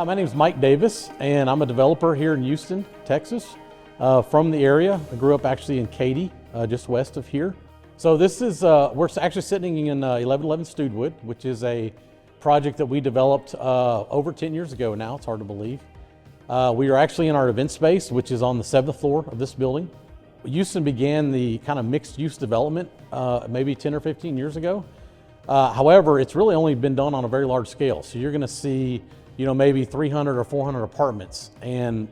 My name is Mike Davis, and I'm a developer here in Houston, Texas, from the area. I grew up actually in Katy, just west of here. So this is, we're actually sitting in 1111 Studewood, which is a project that we developed over 10 years ago now. It's hard to believe. We are actually in our event space, which is on the 7th floor of this building. Houston began the kind of mixed use development maybe 10 or 15 years ago. However, it's really only been done on a very large scale. So you're going to see, maybe 300 or 400 apartments and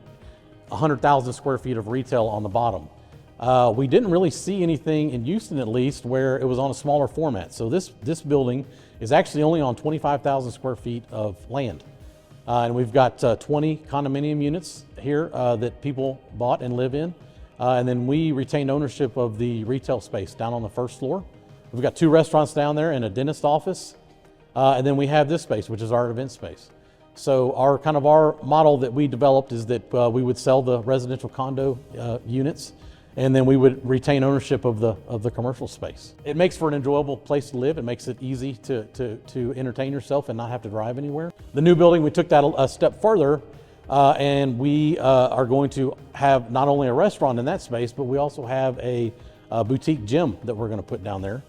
100,000 square feet of retail on the bottom. We didn't really see anything in Houston, at least, where it was on a smaller format. So this building is actually only on 25,000 square feet of land. And we've got 20 condominium units here that people bought and live in. And then we retained ownership of the retail space down on the first floor. We've got 2 restaurants down there and a dentist office. And then we have this space, which is our event space. So our model that we developed is that we would sell the residential condo units, and then we would retain ownership of the commercial space. It makes for an enjoyable place to live. It makes it easy to entertain yourself and not have to drive anywhere. The new building, we took that a step further, and we are going to have not only a restaurant in that space, but we also have a boutique gym that we're going to put down there.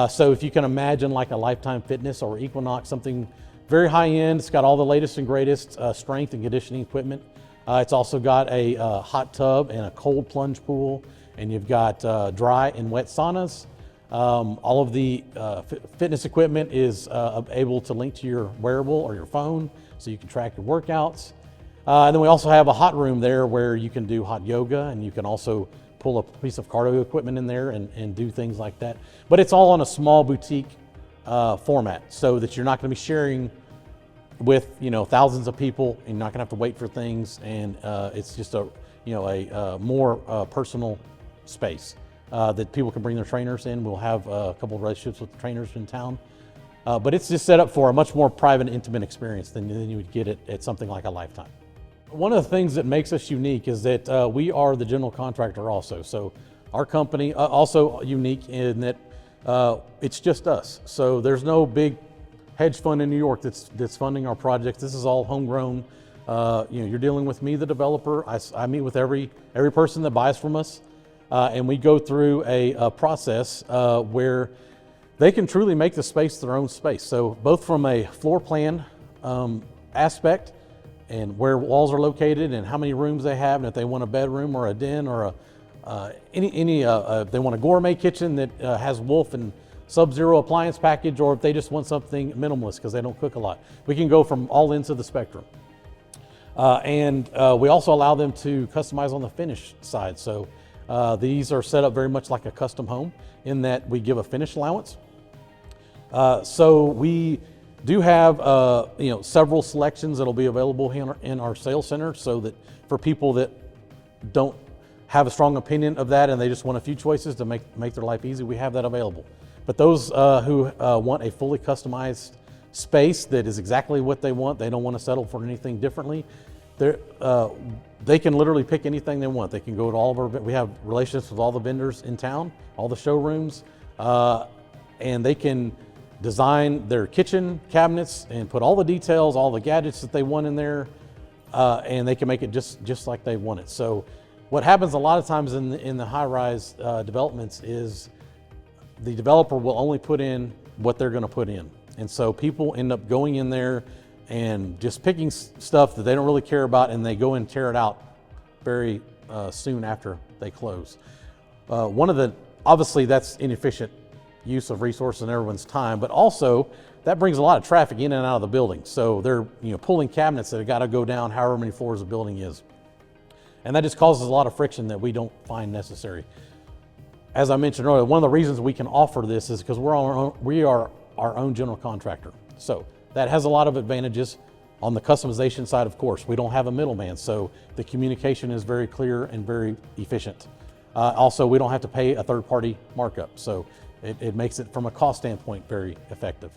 So if you can imagine like a Lifetime Fitness or Equinox, something very high end. It's got all the latest and greatest strength and conditioning equipment. It's also got a hot tub and a cold plunge pool, and you've got dry and wet saunas. All of the fitness equipment is able to link to your wearable or your phone, so you can track your workouts. And then we also have a hot room there where you can do hot yoga, and you can also pull a piece of cardio equipment in there and do things like that. But it's all on a small boutique format, so that you're not going to be sharing with thousands of people, and you're not going to have to wait for things, and it's just a more personal space that people can bring their trainers in. We'll have a couple of relationships with the trainers in town, but it's just set up for a much more private and intimate experience than you would get at something like a Lifetime. One of the things that makes us unique is that we are the general contractor also. So our company also unique in that it's just us. So there's no big hedge fund in New York that's funding our projects. This is all homegrown. You're dealing with me, the developer. I meet with every person that buys from us, and we go through a process where they can truly make the space their own space. So both from a floor plan aspect, and where walls are located and how many rooms they have, and if they want a bedroom or a den or if they want a gourmet kitchen that has Wolf and Sub-Zero appliance package, or if they just want something minimalist because they don't cook a lot. We can go from all ends of the spectrum. And we also allow them to customize on the finish side. So these are set up very much like a custom home in that we give a finish allowance. So we do have several selections that'll be available in our sales center, so that for people that don't have a strong opinion of that and they just want a few choices to make their life easy, we have that available. But those who want a fully customized space that is exactly what they want, they don't want to settle for anything differently, they can literally pick anything they want. They can go to all of our, we have relationships with all the vendors in town, all the showrooms, and they can design their kitchen cabinets and put all the details, all the gadgets that they want in there, and they can make it just like they want it. So what happens a lot of times in the high-rise developments is the developer will only put in what they're going to put in. And so people end up going in there and just picking stuff that they don't really care about, and they go and tear it out very soon after they close. Obviously that's inefficient use of resources and everyone's time, but also that brings a lot of traffic in and out of the building. So they're pulling cabinets that have got to go down however many floors the building is. And that just causes a lot of friction that we don't find necessary. As I mentioned earlier, one of the reasons we can offer this is because we are our own general contractor. So that has a lot of advantages. On the customization side, of course, we don't have a middleman, so the communication is very clear and very efficient. Also, we don't have to pay a third-party markup, so it makes it, from a cost standpoint, very effective.